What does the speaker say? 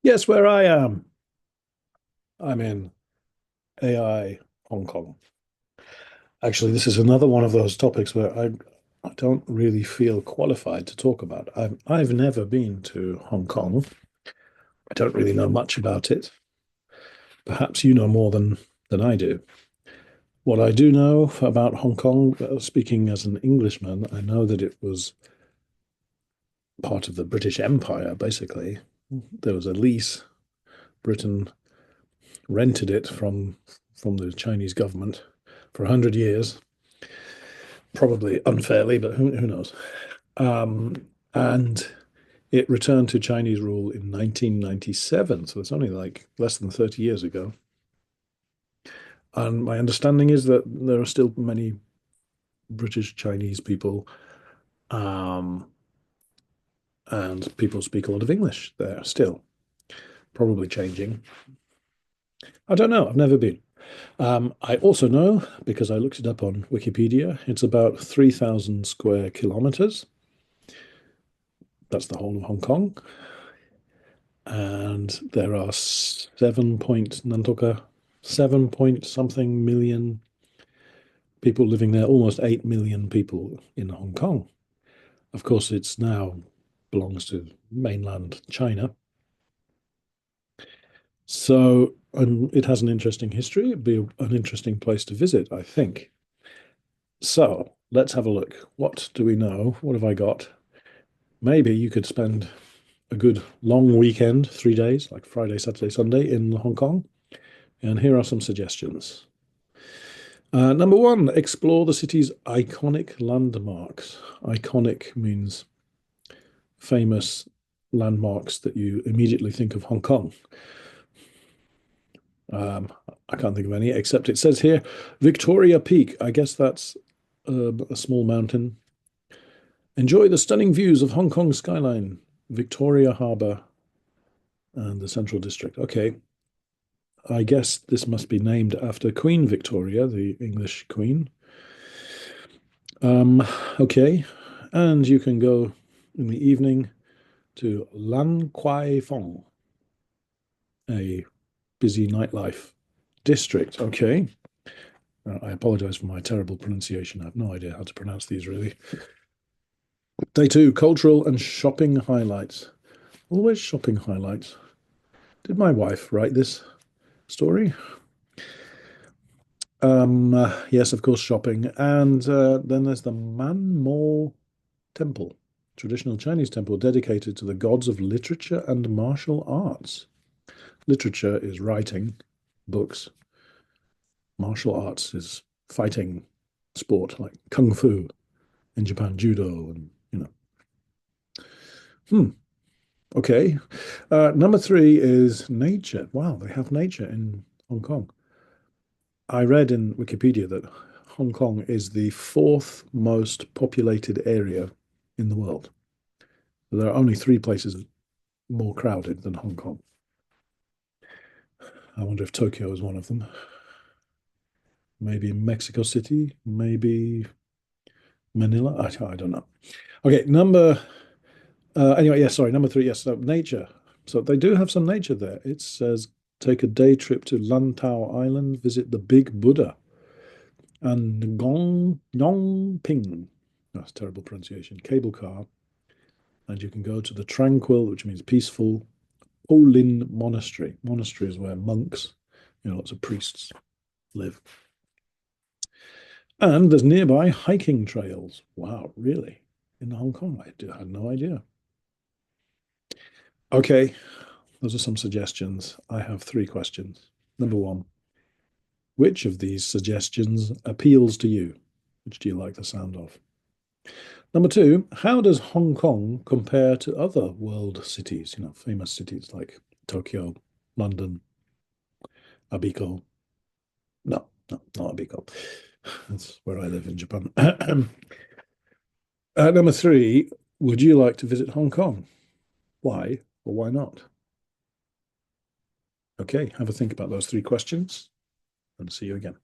Guess where I am? I'm in AI Hong Kong. Actually, this is another one of those topics where I don't really feel qualified to talk about. I've never been to Hong Kong. I don't really know much about it. Perhaps you know more than I do. What I do know about Hong Kong, speaking as an Englishman, I know that it was part of the British Empire, basically. There was a lease. Britain rented it from the Chinese government for 100 years, probably unfairly, but who knows? Um, and it returned to Chinese rule in 1997, so it's only like less than 30 years ago. And my understanding is that there are still many British Chinese people, um, and people speak a lot of English there still, probably changing. I don't know, I've never been. I also know, because I looked it up on Wikipedia, it's about 3,000 square kilometers. That's the whole of Hong Kong. And there are 7 point something million people living there, almost 8 million people in Hong Kong. Of course, it's now belongs to mainland China. So it has an interesting history. It'd be an interesting place to visit, I think. So let's have a look. What do we know? What have I got? Maybe you could spend a good long weekend, 3 days, like Friday, Saturday, Sunday in Hong Kong. And here are some suggestions. Number one, explore the city's iconic landmarks. Iconic means famous landmarks that you immediately think of Hong Kong. I can't think of any, except it says here Victoria Peak. I guess that's a small mountain. Enjoy the stunning views of Hong Kong skyline, Victoria Harbour, and the Central District. Okay, I guess this must be named after Queen Victoria, the English Queen. Um, okay, and you can go in the evening to Lan Kwai Fong, a busy nightlife district. Okay, I apologize for my terrible pronunciation. I have no idea how to pronounce these really. Day two, cultural and shopping highlights. Always shopping highlights. Did my wife write this story? Yes, of course, shopping. And then there's the Man Mo Temple, traditional Chinese temple dedicated to the gods of literature and martial arts. Literature is writing, books. Martial arts is fighting sport, like kung fu in Japan, judo, and you know. Hmm. Okay. Number three is nature. Wow, they have nature in Hong Kong. I read in Wikipedia that Hong Kong is the fourth most populated area in the world. There are only three places more crowded than Hong Kong. I wonder if Tokyo is one of them. Maybe Mexico City, maybe Manila. I don't know. Okay, anyway, yeah, sorry, number three, yes, so nature. So they do have some nature there. It says take a day trip to Lantau Island, visit the Big Buddha and Gong Yongping. That's terrible pronunciation. Cable car, and you can go to the tranquil, which means peaceful, Olin Monastery. Monastery is where monks, lots of priests live. And there's nearby hiking trails. Wow, really? In Hong Kong? I had no idea. Okay, those are some suggestions. I have three questions. Number one, which of these suggestions appeals to you? Which do you like the sound of? Number two, how does Hong Kong compare to other world cities, famous cities like Tokyo, London, Abiko? No, no, not Abiko. That's where I live in Japan. Number three, would you like to visit Hong Kong? Why or why not? Okay, have a think about those three questions and see you again.